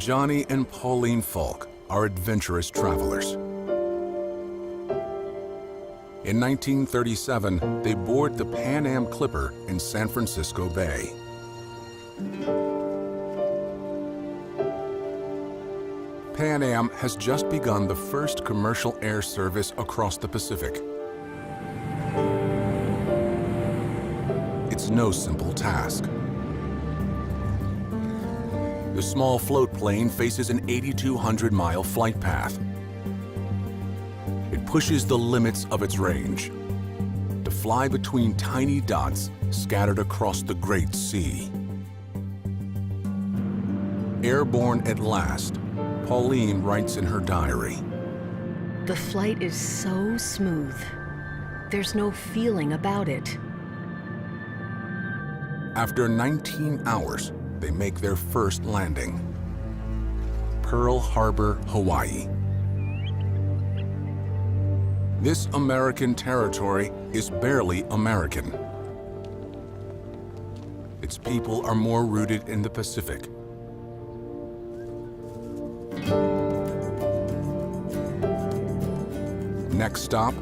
Johnny and Pauline Falk are adventurous travelers. In 1937, they board the Pan Am Clipper in San Francisco Bay. Pan Am has just begun the first commercial air service across the Pacific. It's no simple task. The small float plane faces an 8,200-mile flight path. It pushes the limits of its range to fly between tiny dots scattered across the Great Sea. Airborne at last, Pauline writes in her diary. The flight is so smooth. There's no feeling about it. After 19 hours, they make their first landing. Pearl Harbor, Hawaii. This American territory is barely American. Its people are more rooted in the Pacific. Next stop,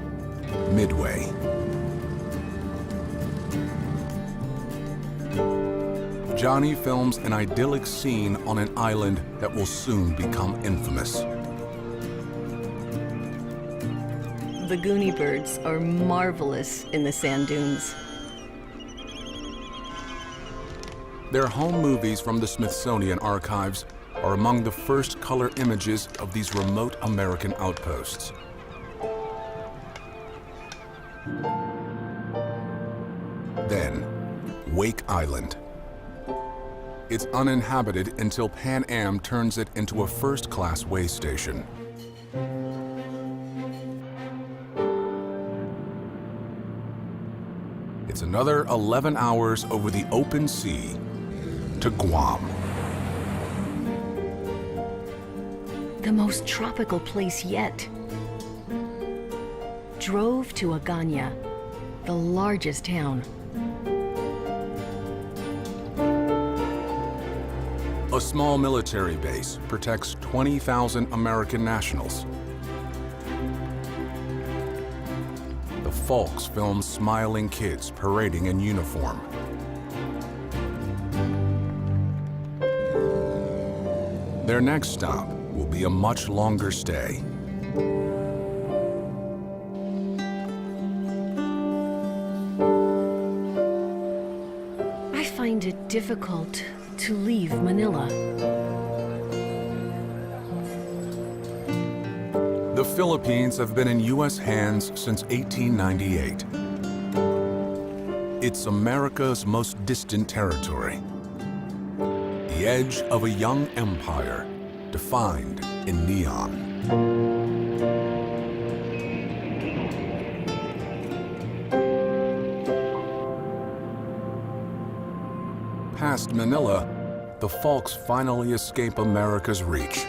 Midway. Johnny films an idyllic scene on an island that will soon become infamous. The Goonie birds are marvelous in the sand dunes. Their home movies from the Smithsonian archives are among the first color images of these remote American outposts. Then, Wake Island. It's uninhabited until Pan Am turns it into a first-class way station. It's another 11 hours over the open sea to Guam. The most tropical place yet. Drove to Agana, the largest town. A small military base protects 20,000 American nationals. The Falks film smiling kids parading in uniform. Their next stop will be a much longer stay. I find it difficult to leave Manila. The Philippines have been in U.S. hands since 1898. It's America's most distant territory. The edge of a young empire defined in neon. Past Manila, the Falks finally escape America's reach.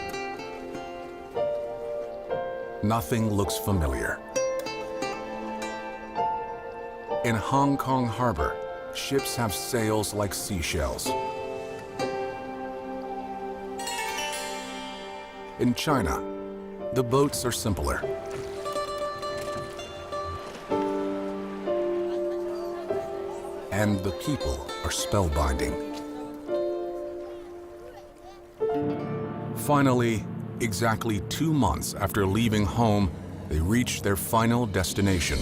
Nothing looks familiar. In Hong Kong Harbor, ships have sails like seashells. In China, the boats are simpler. And the people are spellbinding. Finally, exactly 2 months after leaving home, they reach their final destination,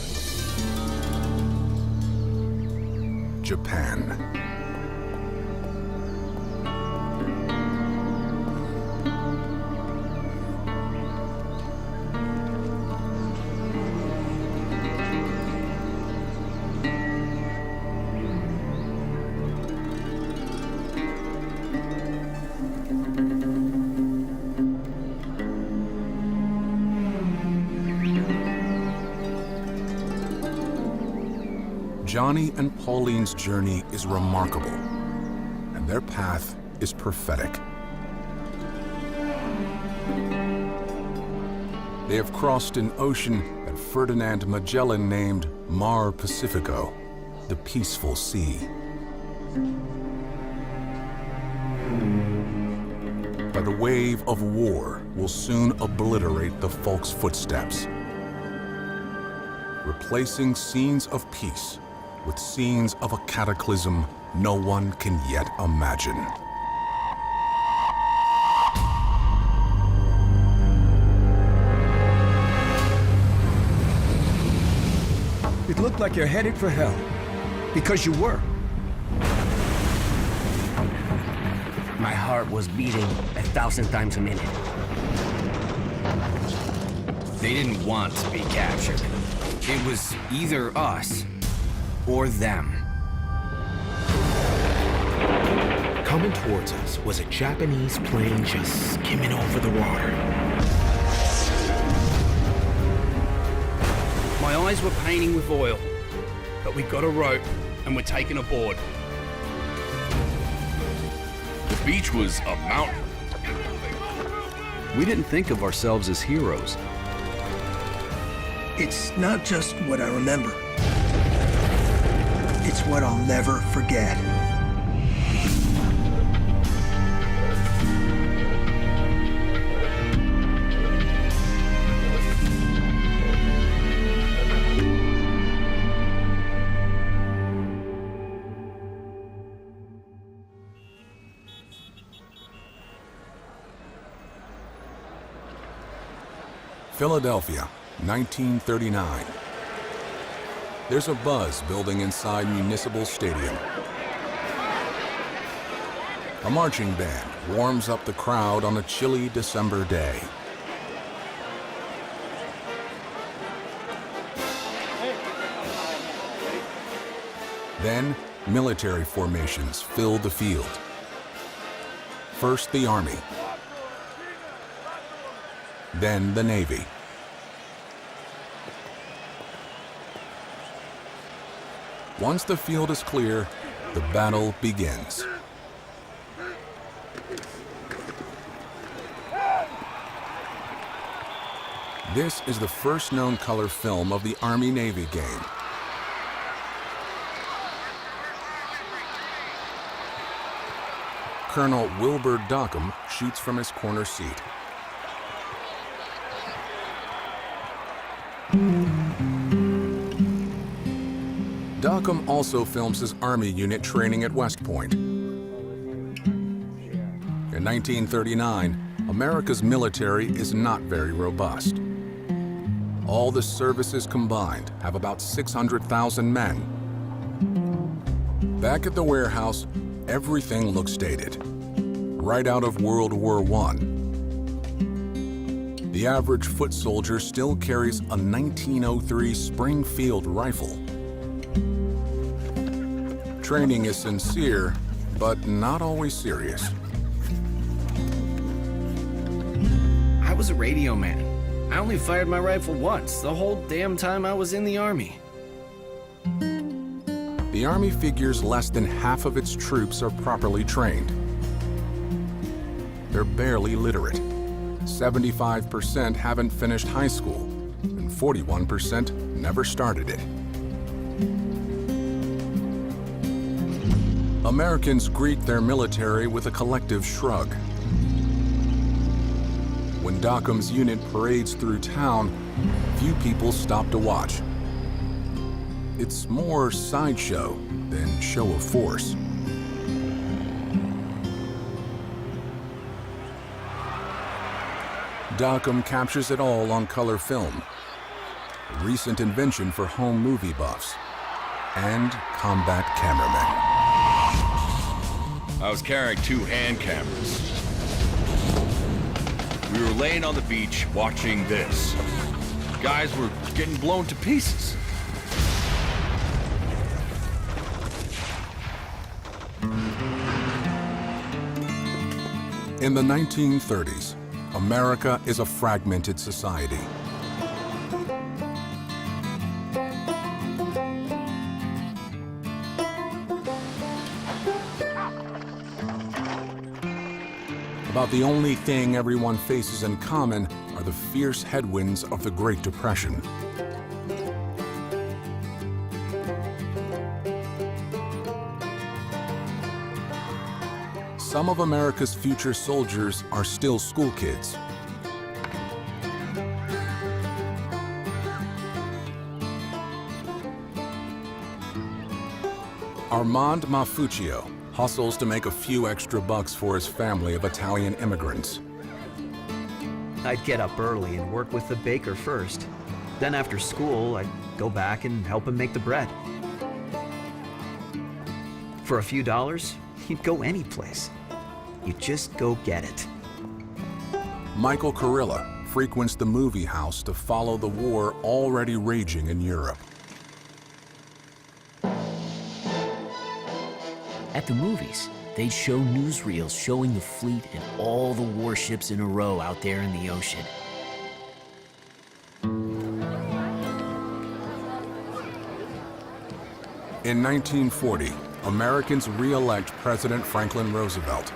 Japan. Johnny and Pauline's journey is remarkable, and their path is prophetic. They have crossed an ocean that Ferdinand Magellan named Mar Pacifico, the peaceful sea. by the wave of war will soon obliterate the folk's footsteps, replacing scenes of peace with scenes of a cataclysm no one can yet imagine. It looked like you're headed for hell, because you were. My heart was beating 1,000 times a minute. They didn't want to be captured. It was either us or them. Coming towards us was a Japanese plane just skimming over the water. My eyes were paining with oil, but we got a rope and were taken aboard. The beach was a mountain. We didn't think of ourselves as heroes. It's not just what I remember. It's what I'll never forget. Philadelphia, 1939. There's a buzz building inside Municipal Stadium. A marching band warms up the crowd on a chilly December day. Then, military formations fill the field. First the Army, then the Navy. Once the field is clear, the battle begins. This is the first known color film of the Army-Navy game. Colonel Wilbur Dockham shoots from his corner seat. Dockham also films his Army unit training at West Point. In 1939, America's military is not very robust. All the services combined have about 600,000 men. Back at the warehouse, everything looks dated, right out of World War I. The average foot soldier still carries a 1903 Springfield rifle. Training is sincere, but not always serious. I was a radio man. I only fired my rifle once the whole damn time I was in the Army. The Army figures less than half of its troops are properly trained. They're barely literate. 75% haven't finished high school, and 41% never started it. Americans greet their military with a collective shrug. When Dockham's unit parades through town, few people stop to watch. It's more sideshow than show of force. Dockham captures it all on color film, a recent invention for home movie buffs and combat cameramen. I was carrying 2 hand cameras. We were laying on the beach watching this. Guys were getting blown to pieces. In the 1930s, America is a fragmented society. About the only thing everyone faces in common are the fierce headwinds of the Great Depression. some of America's future soldiers are still school kids. Armand Mafuccio hustles to make a few extra bucks for his family of Italian immigrants. I'd get up early and work with the baker first. Then after school, I'd go back and help him make the bread. For a few dollars, you'd go any place. You just go get it. Michael Carilla frequents the movie house to follow the war already raging in Europe. At the movies, they'd show newsreels showing the fleet and all the warships in a row out there in the ocean. In 1940, Americans re-elect President Franklin Roosevelt,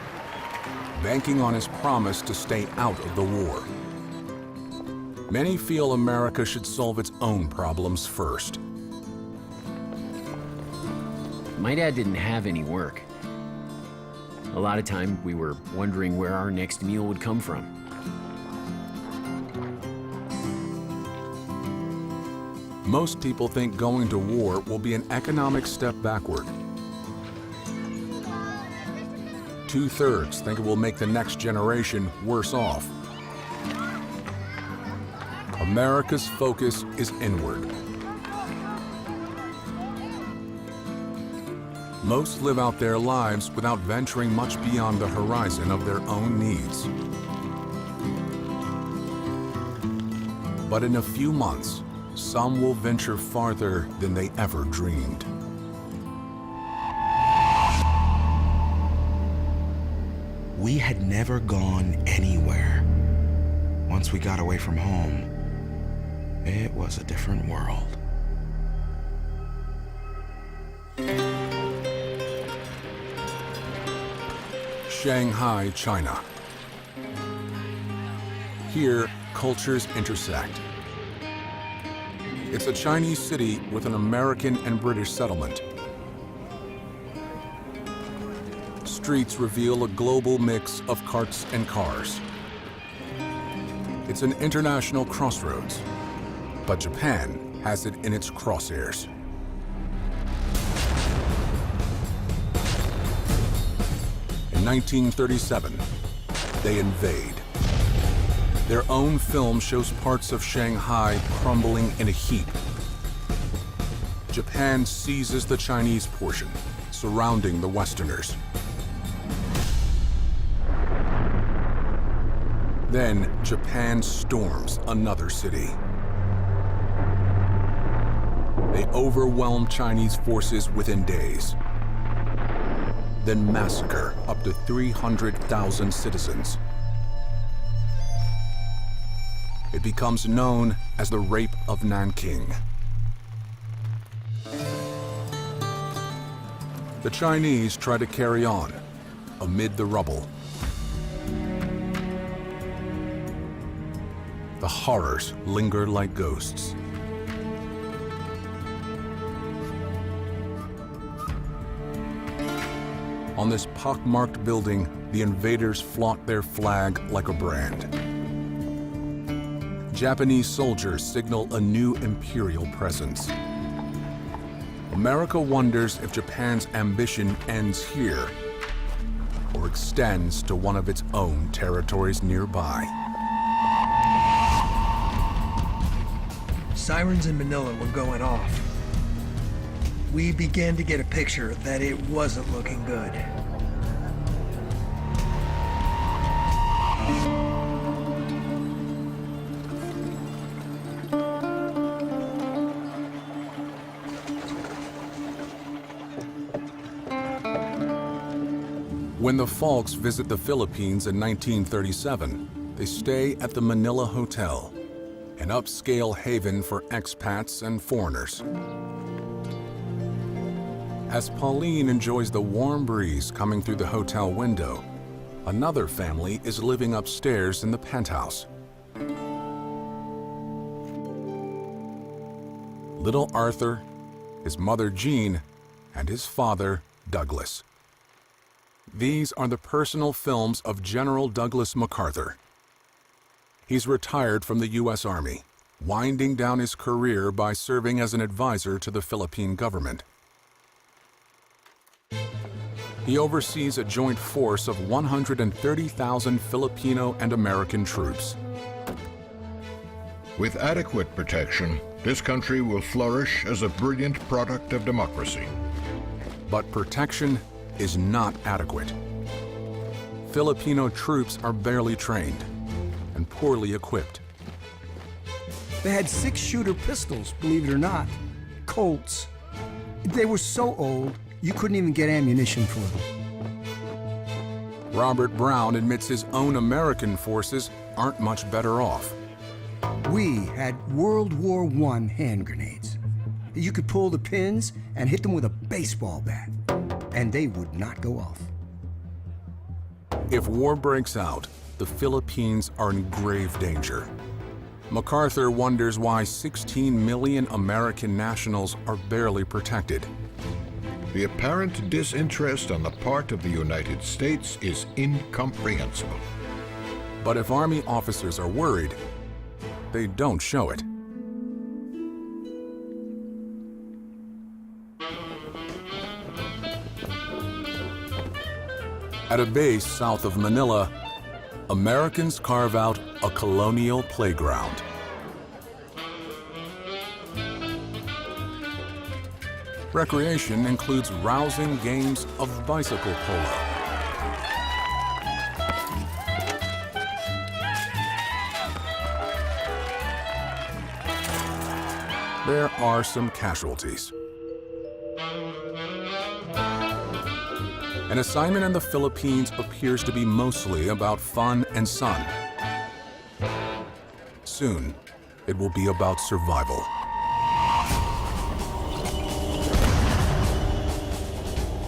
banking on his promise to stay out of the war. Many feel America should solve its own problems first. My dad didn't have any work. A lot of time we were wondering where our next meal would come from. Most people think going to war will be an economic step backward. 2/3 think it will make the next generation worse off. America's focus is inward. Most live out their lives without venturing much beyond the horizon of their own needs. But in a few months, some will venture farther than they ever dreamed. We had never gone anywhere. Once we got away from home, it was a different world. Shanghai, China. Here, cultures intersect. It's a Chinese city with an American and British settlement. Streets reveal a global mix of carts and cars. It's an international crossroads, but Japan has it in its crosshairs. In 1937, they invade. Their own film shows parts of Shanghai crumbling in a heap. Japan seizes the Chinese portion, surrounding the Westerners. Then, Japan storms another city. They overwhelm Chinese forces within days, then massacre up to 300,000 citizens. It becomes known as the Rape of Nanking. The Chinese try to carry on amid the rubble. The horrors linger like ghosts. On this pockmarked building, the invaders flaunt their flag like a brand. Japanese soldiers signal a new imperial presence. America wonders if Japan's ambition ends here or extends to one of its own territories nearby. Sirens in Manila were going off. We began to get a picture that it wasn't looking good. When the Falks visit the Philippines in 1937, they stay at the Manila Hotel, an upscale haven for expats and foreigners. As Pauline enjoys the warm breeze coming through the hotel window, another family is living upstairs in the penthouse. Little Arthur, his mother Jean, and his father Douglas. These are the personal films of General Douglas MacArthur. He's retired from the U.S. Army, winding down his career by serving as an advisor to the Philippine government. He oversees a joint force of 130,000 Filipino and American troops. With adequate protection, this country will flourish as a brilliant product of democracy. But protection is not adequate. Filipino troops are barely trained and poorly equipped. They had 6-shooter pistols, believe it or not. Colts. They were so old, you couldn't even get ammunition for them. Robert Brown admits his own American forces aren't much better off. We had World War I hand grenades. You could pull the pins and hit them with a baseball bat, and they would not go off. If war breaks out, the Philippines are in grave danger. MacArthur wonders why 16 million American nationals are barely protected. The apparent disinterest on the part of the United States is incomprehensible. But if Army officers are worried, they don't show it. At a base south of Manila, Americans carve out a colonial playground. Recreation includes rousing games of bicycle polo. There are some casualties. An assignment in the Philippines appears to be mostly about fun and sun. Soon, it will be about survival.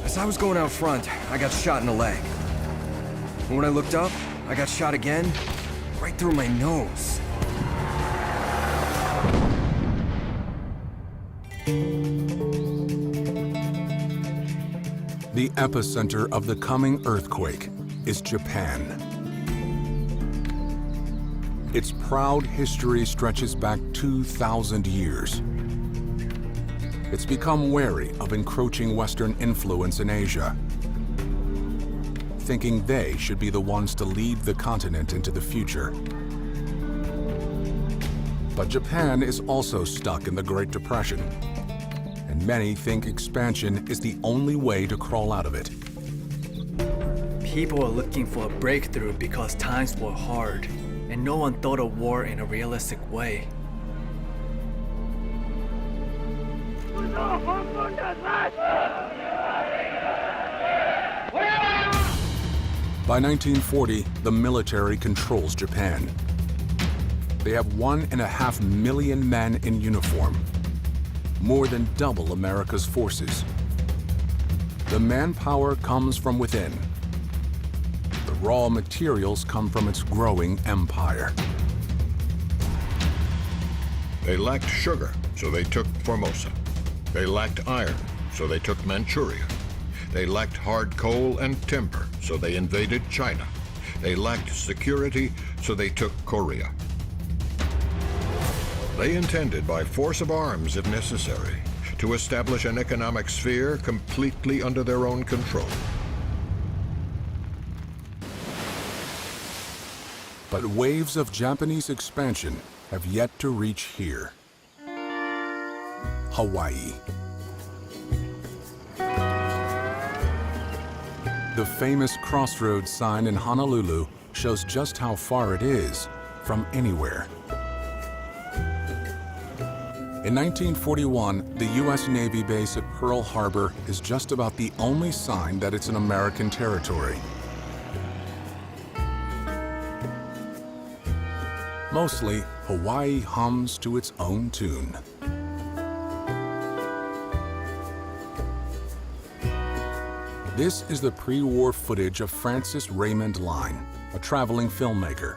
As I was going out front, I got shot in the leg. And when I looked up, I got shot again, right through my nose. The epicenter of the coming earthquake is Japan. Its proud history stretches back 2,000 years. It's become wary of encroaching Western influence in Asia, thinking they should be the ones to lead the continent into the future. But Japan is also stuck in the Great Depression, and many think expansion is the only way to crawl out of it. People are looking for a breakthrough because times were hard, and no one thought of war in a realistic way. By 1940, the military controls Japan. They have 1.5 million men in uniform, more than double America's forces. The manpower comes from within. The raw materials come from its growing empire. They lacked sugar, so they took Formosa. They lacked iron, so they took Manchuria. They lacked hard coal and timber, so they invaded China. They lacked security, so they took Korea. They intended, by force of arms if necessary, to establish an economic sphere completely under their own control. But waves of Japanese expansion have yet to reach here. Hawaii. The famous crossroads sign in Honolulu shows just how far it is from anywhere. In 1941, the U.S. Navy base at Pearl Harbor is just about the only sign that it's an American territory. Mostly, Hawaii hums to its own tune. This is the pre-war footage of Francis Raymond Line, a traveling filmmaker.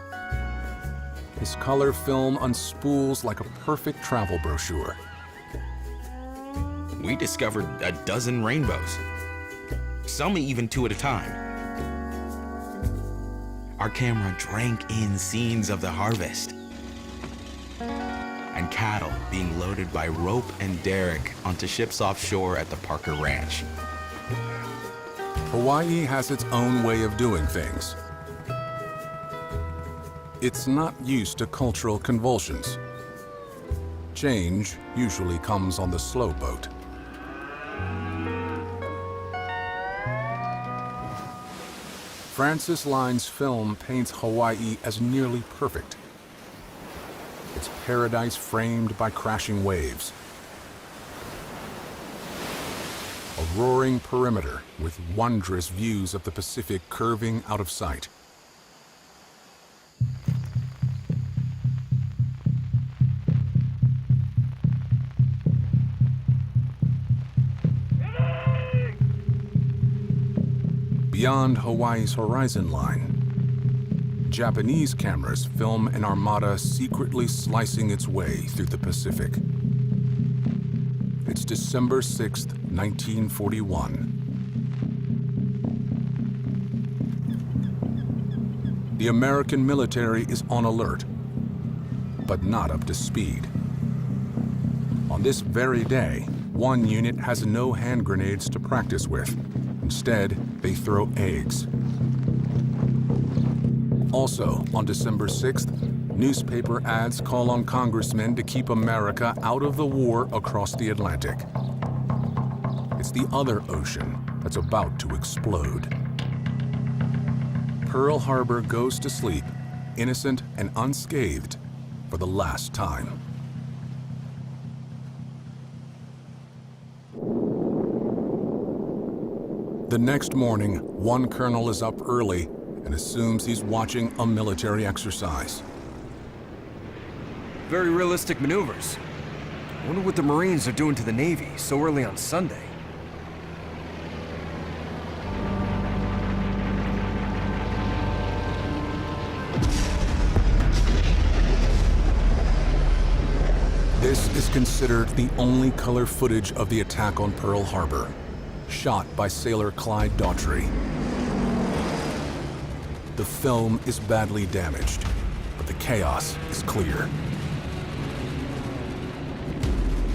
His color film unspools like a perfect travel brochure. We discovered a dozen rainbows, some even 2 at a time. our camera drank in scenes of the harvest and cattle being loaded by rope and derrick onto ships offshore at the Parker Ranch. Hawaii has its own way of doing things. It's not used to cultural convulsions. Change usually comes on the slow boat. Francis Line's film paints Hawaii as nearly perfect. It's paradise framed by crashing waves. A roaring perimeter with wondrous views of the Pacific curving out of sight. Beyond Hawaii's horizon line, Japanese cameras film an armada secretly slicing its way through the Pacific. It's December 6, 1941. The American military is on alert, but not up to speed. On this very day, one unit has no hand grenades to practice with. Instead, they throw eggs. Also, on December 6th, newspaper ads call on congressmen to keep America out of the war across the Atlantic. It's the other ocean that's about to explode. Pearl Harbor goes to sleep, innocent and unscathed, for the last time. The next morning, one colonel is up early and assumes he's watching a military exercise. Very realistic maneuvers. I wonder what the Marines are doing to the Navy so early on Sunday. This is considered the only color footage of the attack on Pearl Harbor, shot by sailor Clyde Daughtry. The film is badly damaged, but the chaos is clear.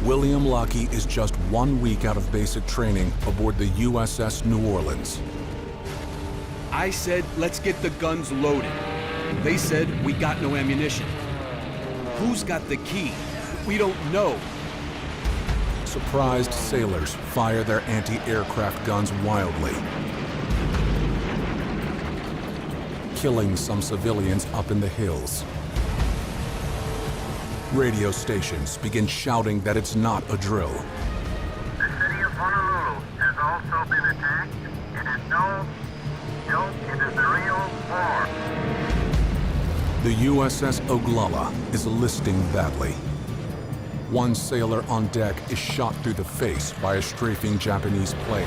William Lucky is just 1 week out of basic training aboard the USS New Orleans. I said, let's get the guns loaded. They said, we got no ammunition. Who's got the key? We don't know. Surprised sailors fire their anti-aircraft guns wildly, killing some civilians up in the hills. Radio stations begin shouting that it's not a drill. The city of Honolulu has also been attacked. It is no joke, it is a real war. The USS Oglala is listing badly. One sailor on deck is shot through the face by a strafing Japanese plane.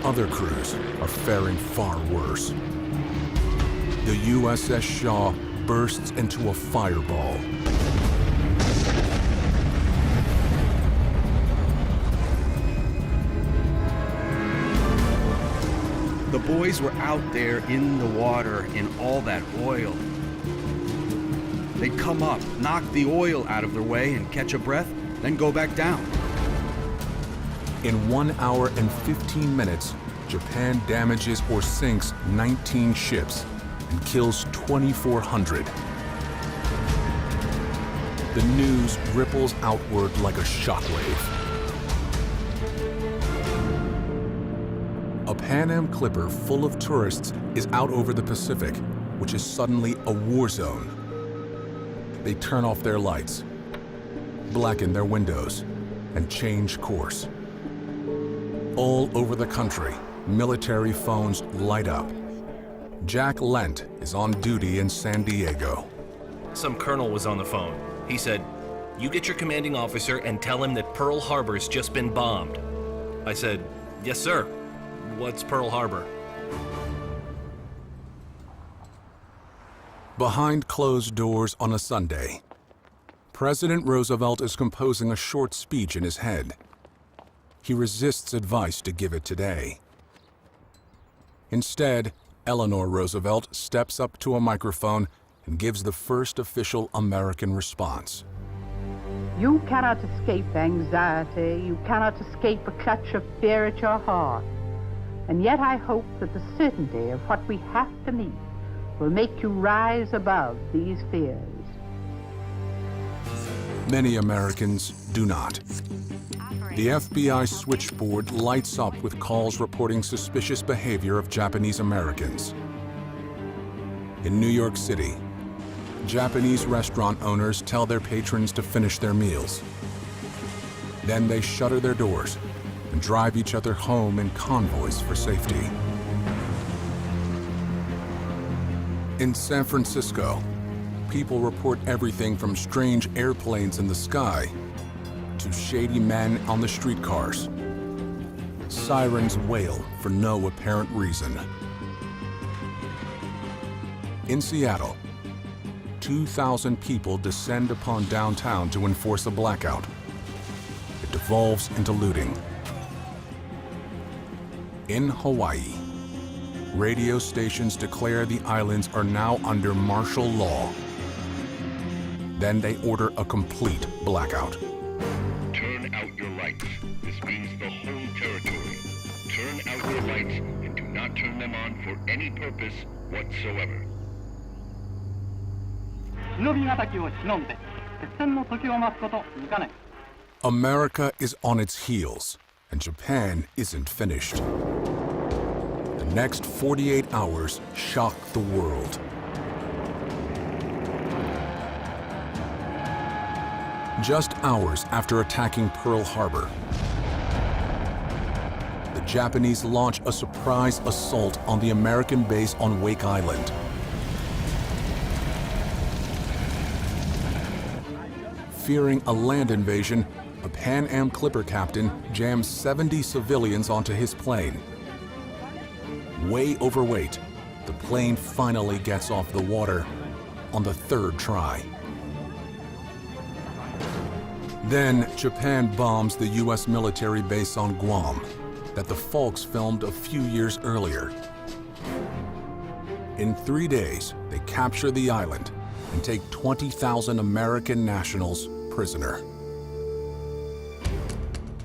Other crews are faring far worse. The USS Shaw bursts into a fireball. The boys were out there in the water in all that oil. They'd come up, knock the oil out of their way and catch a breath, then go back down. In 1 hour and 15 minutes, Japan damages or sinks 19 ships and kills 2,400. The news ripples outward like a shockwave. A Pan Am clipper full of tourists is out over the Pacific, which is suddenly a war zone. They turn off their lights, blacken their windows, and change course. All over the country, military phones light up. Jack Lent is on duty in San Diego. Some colonel was on the phone. He said, "You get your commanding officer and tell him that Pearl Harbor's just been bombed." I said, "Yes, sir. What's Pearl Harbor?" Behind closed doors on a Sunday, President Roosevelt is composing a short speech in his head. He resists advice to give it today. Instead, Eleanor Roosevelt steps up to a microphone and gives the first official American response. You cannot escape anxiety. You cannot escape a clutch of fear at your heart. And yet I hope that the certainty of what we have to meet will make you rise above these fears. Many Americans do not. The FBI switchboard lights up with calls reporting suspicious behavior of Japanese Americans. In New York City, Japanese restaurant owners tell their patrons to finish their meals. Then they shutter their doors and drive each other home in convoys for safety. In San Francisco, people report everything from strange airplanes in the sky to shady men on the streetcars. Sirens wail for no apparent reason. In Seattle, 2,000 people descend upon downtown to enforce a blackout. It devolves into looting. In Hawaii, radio stations declare the islands are now under martial law. Then they order a complete blackout. Turn out your lights. This means the home territory. Turn out your lights and do not turn them on for any purpose whatsoever. America is on its heels, and Japan isn't finished. The next 48 hours shock the world. Just hours after attacking Pearl Harbor, the Japanese launch a surprise assault on the American base on Wake Island. Fearing a land invasion, a Pan Am Clipper captain jams 70 civilians onto his plane. Way overweight, the plane finally gets off the water on the third try. Then Japan bombs the U.S. military base on Guam that the Folks filmed a few years earlier. In 3 days, they capture the island and take 20,000 American nationals prisoner.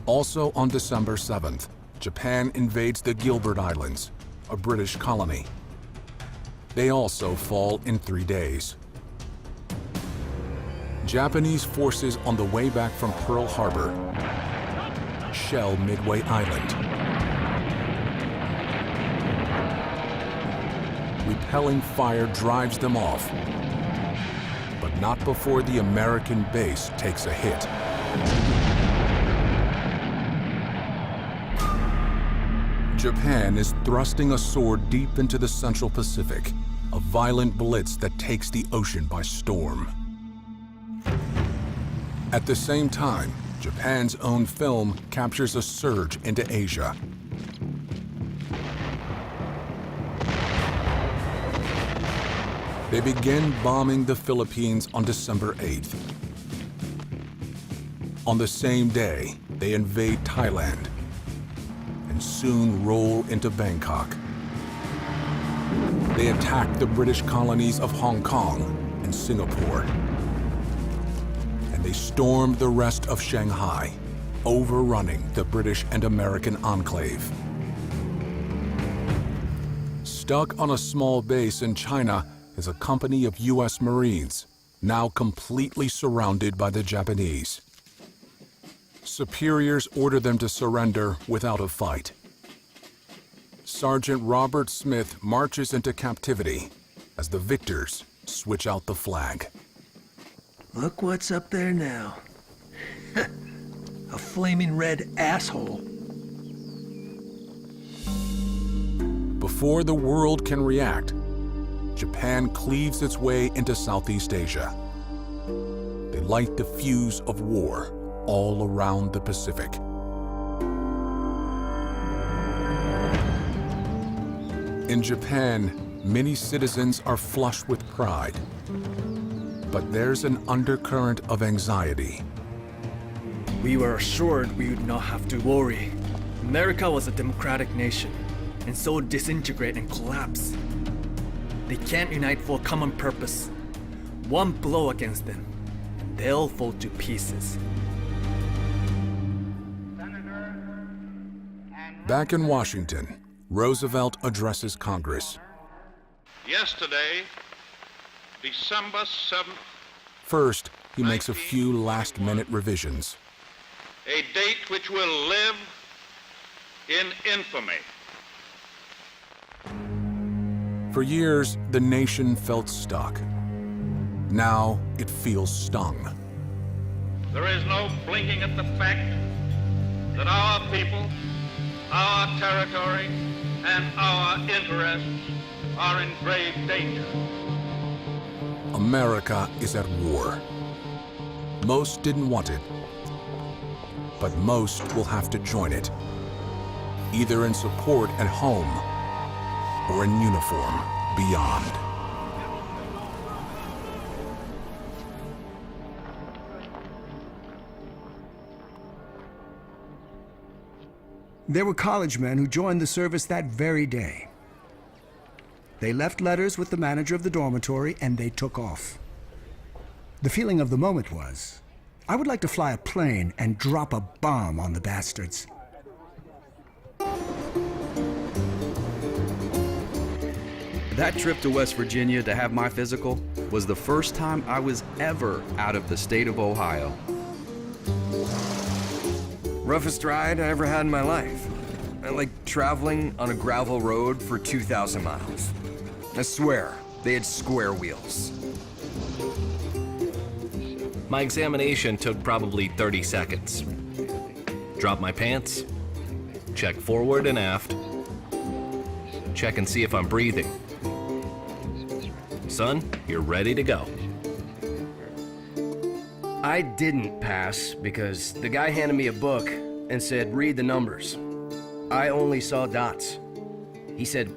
Also on December 7th, Japan invades the Gilbert Islands, a British colony. They also fall in 3 days. Japanese forces on the way back from Pearl Harbor shell Midway Island. Repelling fire drives them off, but not before the American base takes a hit. Japan is thrusting a sword deep into the Central Pacific, a violent blitz that takes the ocean by storm. At the same time, Japan's own film captures a surge into Asia. They begin bombing the Philippines on December 8th. On the same day, they invade Thailand and soon roll into Bangkok. They attack the British colonies of Hong Kong and Singapore. And they storm the rest of Shanghai, overrunning the British and American enclave. Stuck on a small base in China is a company of U.S. Marines, now completely surrounded by the Japanese. Superiors order them to surrender without a fight. Sergeant Robert Smith marches into captivity as the victors switch out the flag. Look what's up there now. A flaming red asshole. Before the world can react, Japan cleaves its way into Southeast Asia. They light the fuse of war all around the Pacific. In Japan, many citizens are flushed with pride. But there's an undercurrent of anxiety. We were assured we would not have to worry. America was a democratic nation, and so disintegrate and collapse. They can't unite for a common purpose. One blow against them, and they'll fall to pieces. Back in Washington, Roosevelt addresses Congress. Yesterday, December 7th, First, he makes a few last-minute revisions. a date which will live in infamy. For years, the nation felt stuck. Now, it feels stung. There is no blinking at the fact that our people, our territory, and our interests are in grave danger. America is at war. Most didn't want it, but most will have to join it, either in support at home or in uniform beyond. There were college men who joined the service that very day. They left letters with the manager of the dormitory and they took off. The feeling of the moment was, I would like to fly a plane and drop a bomb on the bastards. That trip to West Virginia to have my physical was the first time I was ever out of the state of Ohio. Roughest ride I ever had in my life. I like traveling on a gravel road for 2,000 miles. I swear, they had square wheels. My examination took probably 30 seconds. Drop my pants, check forward and aft, check and see if I'm breathing. Son, you're ready to go. I didn't pass because the guy handed me a book and said, read the numbers. I only saw dots. He said,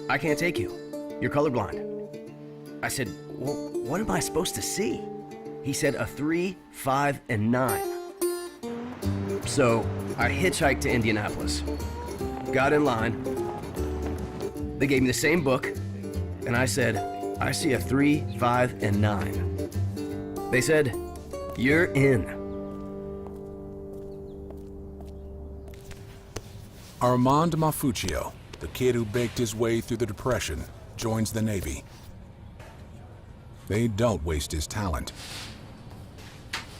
I can't take you. You're colorblind. I said, well, what am I supposed to see? He said a 3, 5, and 9. So I hitchhiked to Indianapolis, got in line. They gave me the same book, and I said, I see a 3, 5, and 9. They said, you're in. Armand Mafuccio, the kid who baked his way through the Depression, joins the Navy. They don't waste his talent.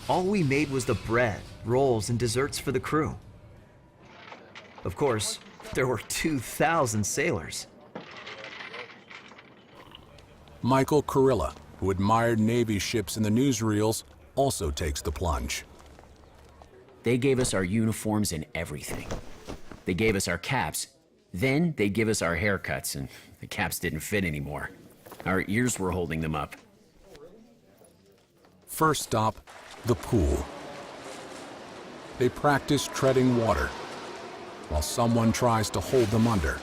All we made was the bread, rolls, and desserts for the crew. Of course, there were 2,000 sailors. Michael Kurilla, who admired Navy ships in the newsreels, also takes the plunge. They gave us our uniforms and everything. They gave us our caps. Then they'd give us our haircuts, and the caps didn't fit anymore. Our ears were holding them up. First stop, the pool. They practice treading water, while someone tries to hold them under.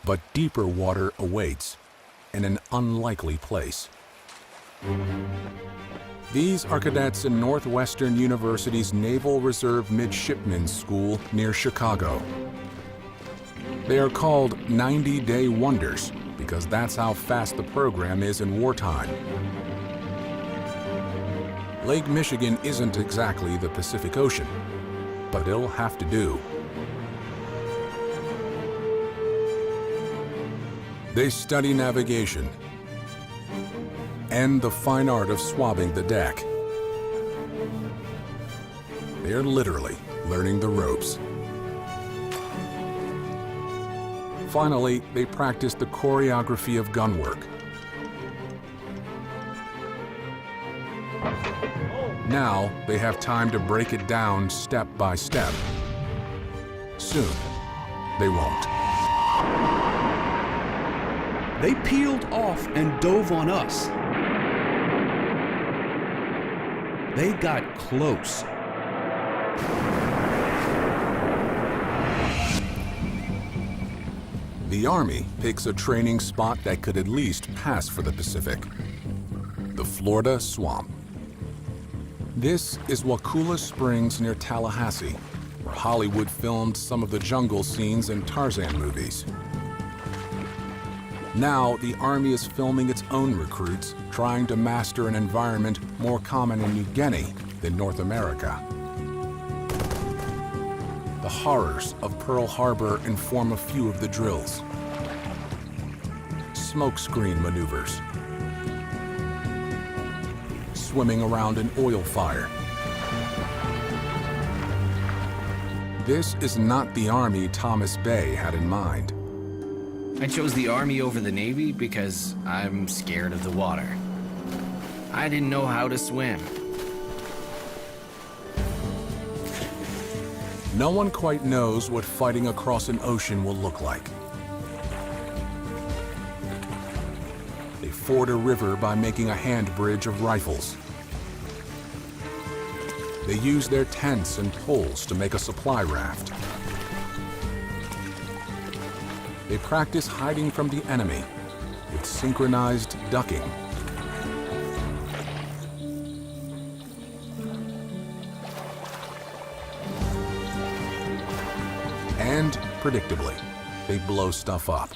But deeper water awaits, in an unlikely place. These are cadets in Northwestern University's Naval Reserve Midshipmen's School near Chicago. They are called 90-day wonders because that's how fast the program is in wartime. Lake Michigan isn't exactly the Pacific Ocean, but it'll have to do. They study navigation and the fine art of swabbing the deck. They're literally learning the ropes. Finally, they practice the choreography of gun work. Now, they have time to break it down step by step. Soon, they won't. They peeled off and dove on us. They got close. The Army picks a training spot that could at least pass for the Pacific: the Florida Swamp. This is Wakulla Springs near Tallahassee, where Hollywood filmed some of the jungle scenes in Tarzan movies. Now, the Army is filming its own recruits, trying to master an environment more common in New Guinea than North America. The horrors of Pearl Harbor inform a few of the drills. Smokescreen maneuvers, swimming around an oil fire. This is not the Army Thomas Bay had in mind. I chose the Army over the Navy because I'm scared of the water. I didn't know how to swim. No one quite knows what fighting across an ocean will look like. They ford a river by making a hand bridge of rifles. They use their tents and poles to make a supply raft. They practice hiding from the enemy with synchronized ducking. And, predictably, they blow stuff up.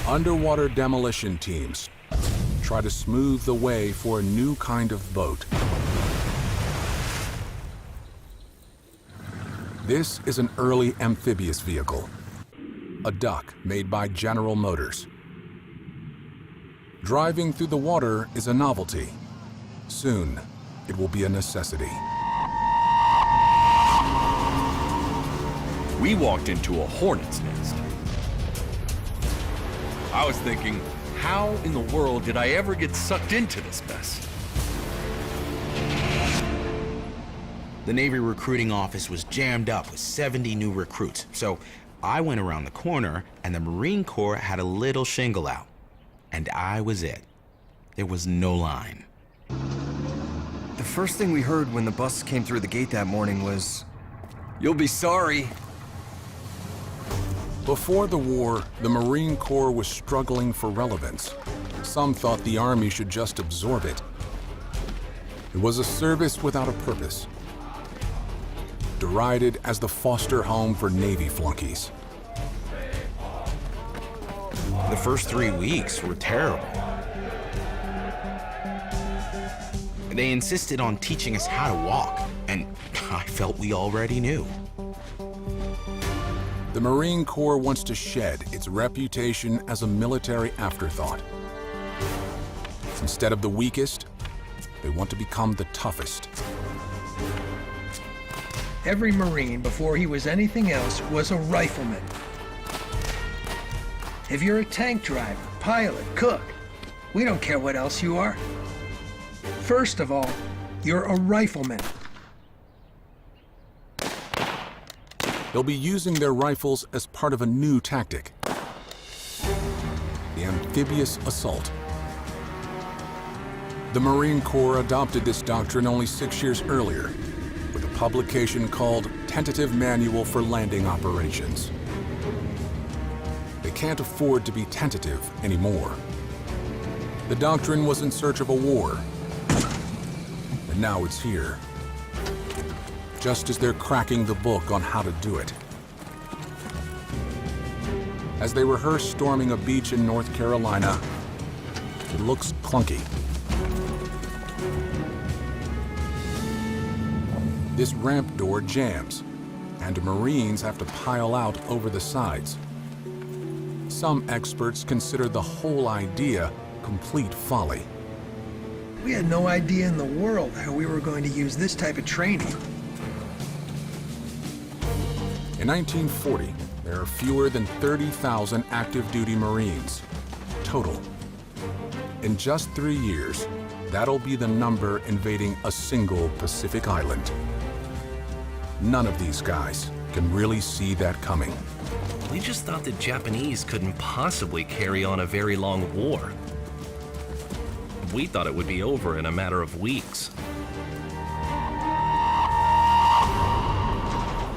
Underwater demolition teams try to smooth the way for a new kind of boat. This is an early amphibious vehicle, a duck made by General Motors. Driving through the water is a novelty. Soon, it will be a necessity. We walked into a hornet's nest. I was thinking, how in the world did I ever get sucked into this mess? The Navy recruiting office was jammed up with 70 new recruits, so I went around the corner and the Marine Corps had a little shingle out. And I was it. There was no line. The first thing we heard when the bus came through the gate that morning was, "You'll be sorry." Before the war, the Marine Corps was struggling for relevance. Some thought the Army should just absorb it. It was a service without a purpose, derided as the foster home for Navy flunkies. The first 3 weeks were terrible. They insisted on teaching us how to walk, and I felt we already knew. The Marine Corps wants to shed its reputation as a military afterthought. Instead of the weakest, they want to become the toughest. Every Marine, before he was anything else, was a rifleman. If you're a tank driver, pilot, cook, we don't care what else you are. First of all, you're a rifleman. They'll be using their rifles as part of a new tactic: the amphibious assault. The Marine Corps adopted this doctrine only 6 years earlier, with a publication called Tentative Manual for Landing Operations. They can't afford to be tentative anymore. The doctrine was in search of a war, and now it's here, just as they're cracking the book on how to do it. As they rehearse storming a beach in North Carolina, it looks clunky. This ramp door jams, and Marines have to pile out over the sides. Some experts consider the whole idea complete folly. We had no idea in the world how we were going to use this type of training. In 1940, there are fewer than 30,000 active duty Marines total. In just 3 years, that'll be the number invading a single Pacific island. None of these guys can really see that coming. We just thought the Japanese couldn't possibly carry on a very long war. We thought it would be over in a matter of weeks.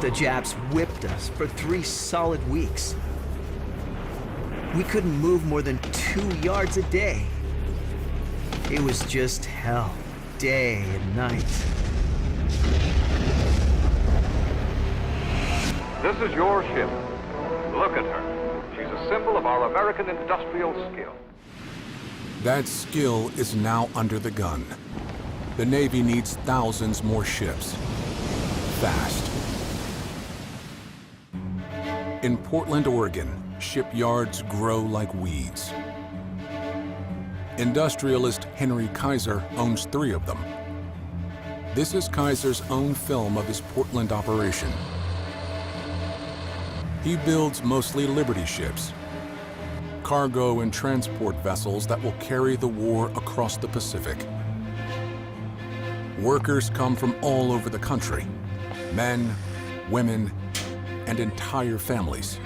The Japs whipped us for 3 solid weeks. We couldn't move more than 2 yards a day. It was just hell, day and night. This is your ship. Look at her. She's a symbol of our American industrial skill. That skill is now under the gun. The Navy needs thousands more ships. Fast. In Portland, Oregon, shipyards grow like weeds. Industrialist Henry Kaiser owns 3 of them. This is Kaiser's own film of his Portland operation. He builds mostly Liberty ships, cargo and transport vessels that will carry the war across the Pacific. Workers come from all over the country, men, women, and entire families.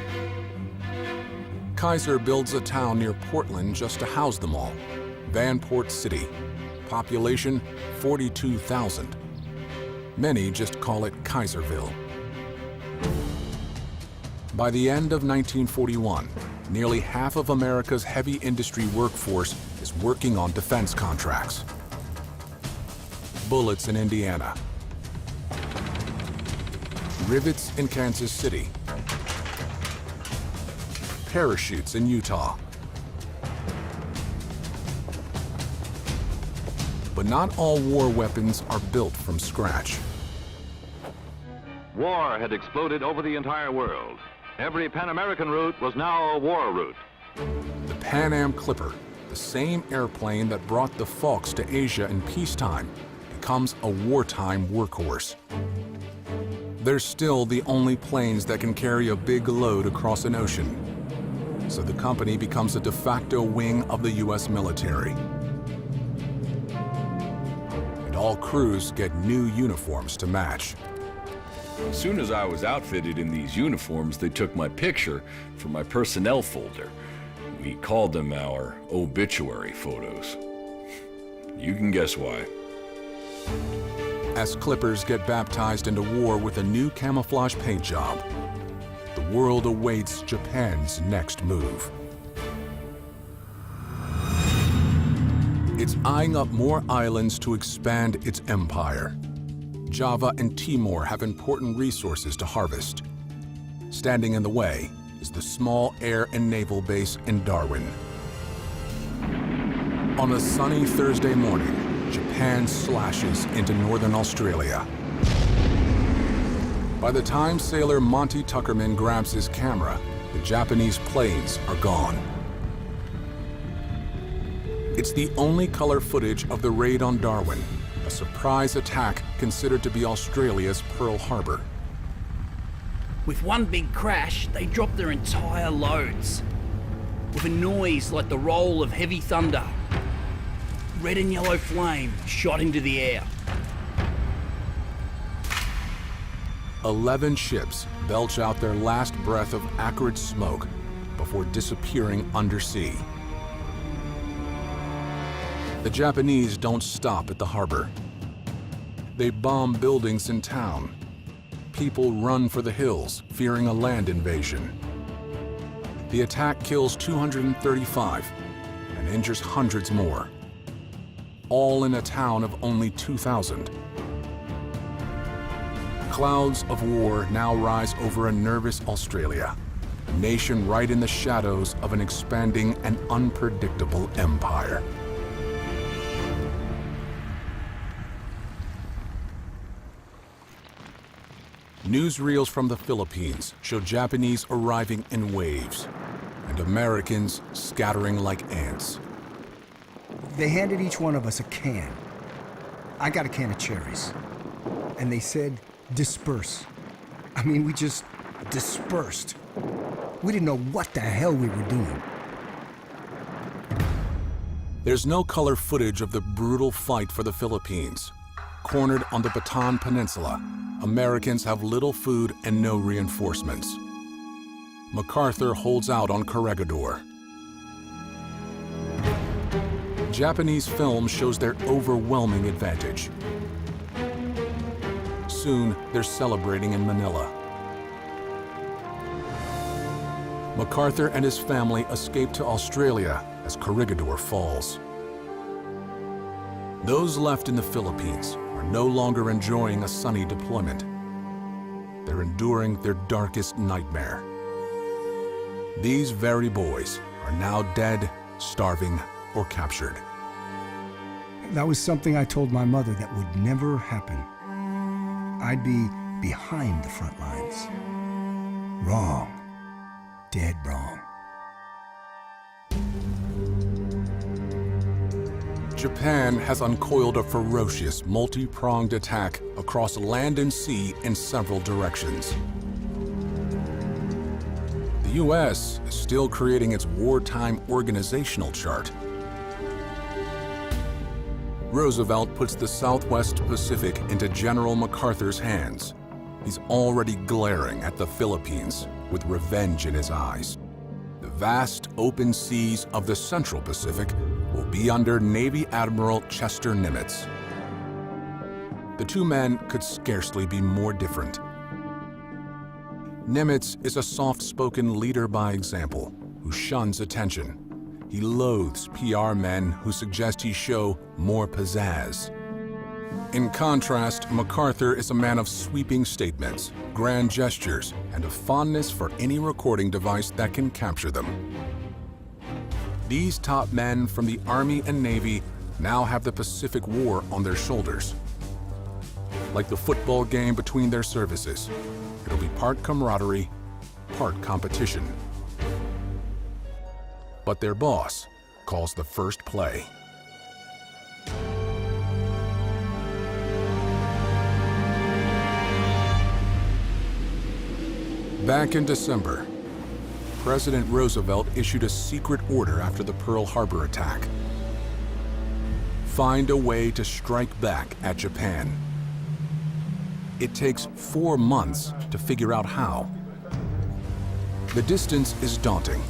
Kaiser builds a town near Portland just to house them all, Vanport City, population 42,000. Many just call it Kaiserville. By the end of 1941, nearly half of America's heavy industry workforce is working on defense contracts. Bullets in Indiana, rivets in Kansas City, parachutes in Utah. But not all war weapons are built from scratch. War had exploded over the entire world. Every Pan-American route was now a war route. The Pan Am Clipper, the same airplane that brought the Fox to Asia in peacetime, becomes a wartime workhorse. They're still the only planes that can carry a big load across an ocean, so the company becomes a de facto wing of the U.S. military. And all crews get new uniforms to match. As soon as I was outfitted in these uniforms, they took my picture from my personnel folder. We called them our obituary photos. You can guess why. As Clippers get baptized into war with a new camouflage paint job, the world awaits Japan's next move. It's eyeing up more islands to expand its empire. Java and Timor have important resources to harvest. Standing in the way is the small air and naval base in Darwin. On a sunny Thursday morning, Japan slashes into northern Australia. By the time sailor Monty Tuckerman grabs his camera, the Japanese planes are gone. It's the only color footage of the raid on Darwin, a surprise attack considered to be Australia's Pearl Harbor. With one big crash, they dropped their entire loads. With a noise like the roll of heavy thunder, red and yellow flame shot into the air. 11 ships belch out their last breath of acrid smoke before disappearing undersea. The Japanese don't stop at the harbor. They bomb buildings in town. People run for the hills, fearing a land invasion. The attack kills 235 and injures hundreds more, all in a town of only 2,000. Clouds of war now rise over a nervous Australia, a nation right in the shadows of an expanding and unpredictable empire. Newsreels from the Philippines show Japanese arriving in waves and Americans scattering like ants. They handed each one of us a can. I got a can of cherries. And they said, disperse. I mean, we just dispersed. We didn't know what the hell we were doing. There's no color footage of the brutal fight for the Philippines. Cornered on the Bataan Peninsula, Americans have little food and no reinforcements. MacArthur holds out on Corregidor. Japanese film shows their overwhelming advantage. Soon, they're celebrating in Manila. MacArthur and his family escape to Australia as Corregidor falls. Those left in the Philippines are no longer enjoying a sunny deployment. they're enduring their darkest nightmare. These very boys are now dead, starving, or captured. That was something I told my mother that would never happen. I'd be behind the front lines. Wrong. Dead wrong. Japan has uncoiled a ferocious, multi-pronged attack across land and sea in several directions. The U.S. is still creating its wartime organizational chart. Roosevelt puts the Southwest Pacific into General MacArthur's hands. He's already glaring at the Philippines with revenge in his eyes. The vast open seas of the Central Pacific will be under Navy Admiral Chester Nimitz. The two men could scarcely be more different. Nimitz is a soft-spoken leader by example who shuns attention. He loathes PR men who suggest he show more pizzazz. In contrast, MacArthur is a man of sweeping statements, grand gestures, and a fondness for any recording device that can capture them. These top men from the Army and Navy now have the Pacific War on their shoulders. Like the football game between their services, it'll be part camaraderie, part competition. But their boss calls the first play. Back in December, President Roosevelt issued a secret order after the Pearl Harbor attack. Find a way to strike back at Japan. It takes 4 months to figure out how. The distance is daunting.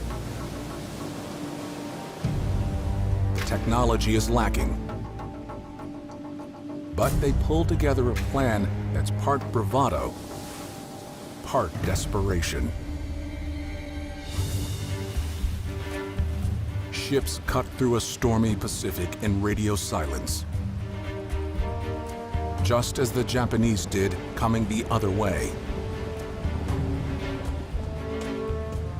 Technology is lacking. But they pulled together a plan that's part bravado, part desperation. Ships cut through a stormy Pacific in radio silence, just as the Japanese did coming the other way.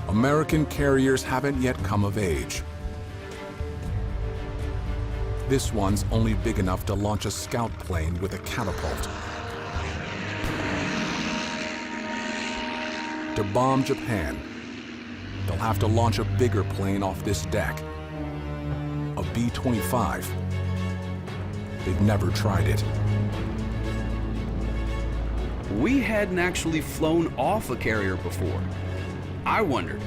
American carriers haven't yet come of age. This one's only big enough to launch a scout plane with a catapult. To bomb Japan, they'll have to launch a bigger plane off this deck, a B-25. They've never tried it. We hadn't actually flown off a carrier before. I wondered,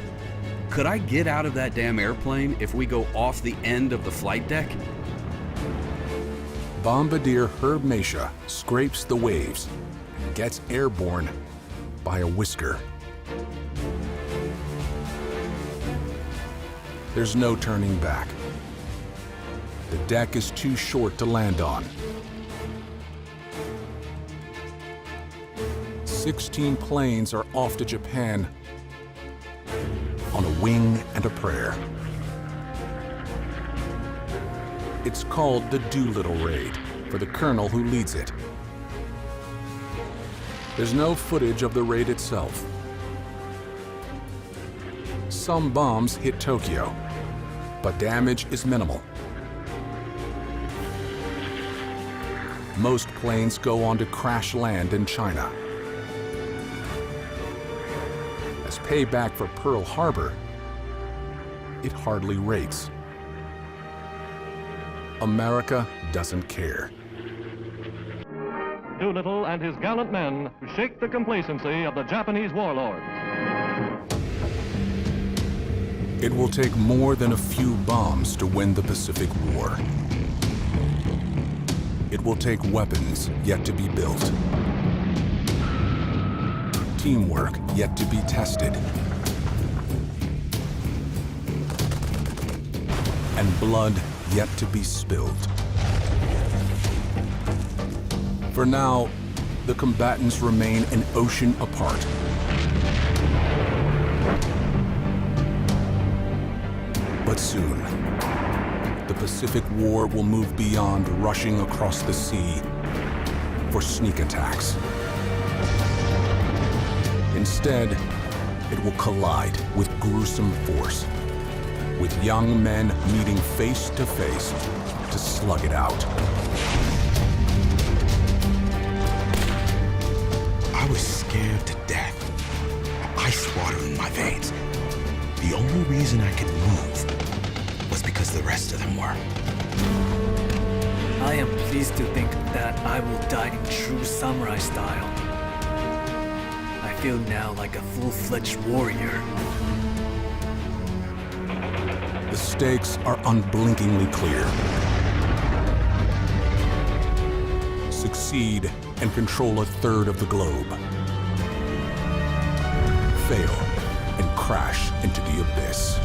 could I get out of that damn airplane if we go off the end of the flight deck? Bombardier Herb Mesha scrapes the waves and gets airborne by a whisker. There's no turning back. The deck is too short to land on. 16 planes are off to Japan on a wing and a prayer. It's called the Doolittle Raid for the colonel who leads it. There's no footage of the raid itself. Some bombs hit Tokyo, but damage is minimal. Most planes go on to crash land in China. As payback for Pearl Harbor, it hardly rates. America doesn't care. Doolittle and his gallant men shake the complacency of the Japanese warlords. It will take more than a few bombs to win the Pacific War. It will take weapons yet to be built, teamwork yet to be tested, and blood yet to be spilled. For now, the combatants remain an ocean apart. But soon, the Pacific War will move beyond rushing across the sea for sneak attacks. Instead, it will collide with gruesome force, with young men meeting face to face to slug it out. I was scared to death. Ice water in my veins. The only reason I could move was because the rest of them were. I am pleased to think that I will die in true samurai style. I feel now like a full-fledged warrior. The stakes are unblinkingly clear. Succeed and control a third of the globe. Fail and crash into the abyss.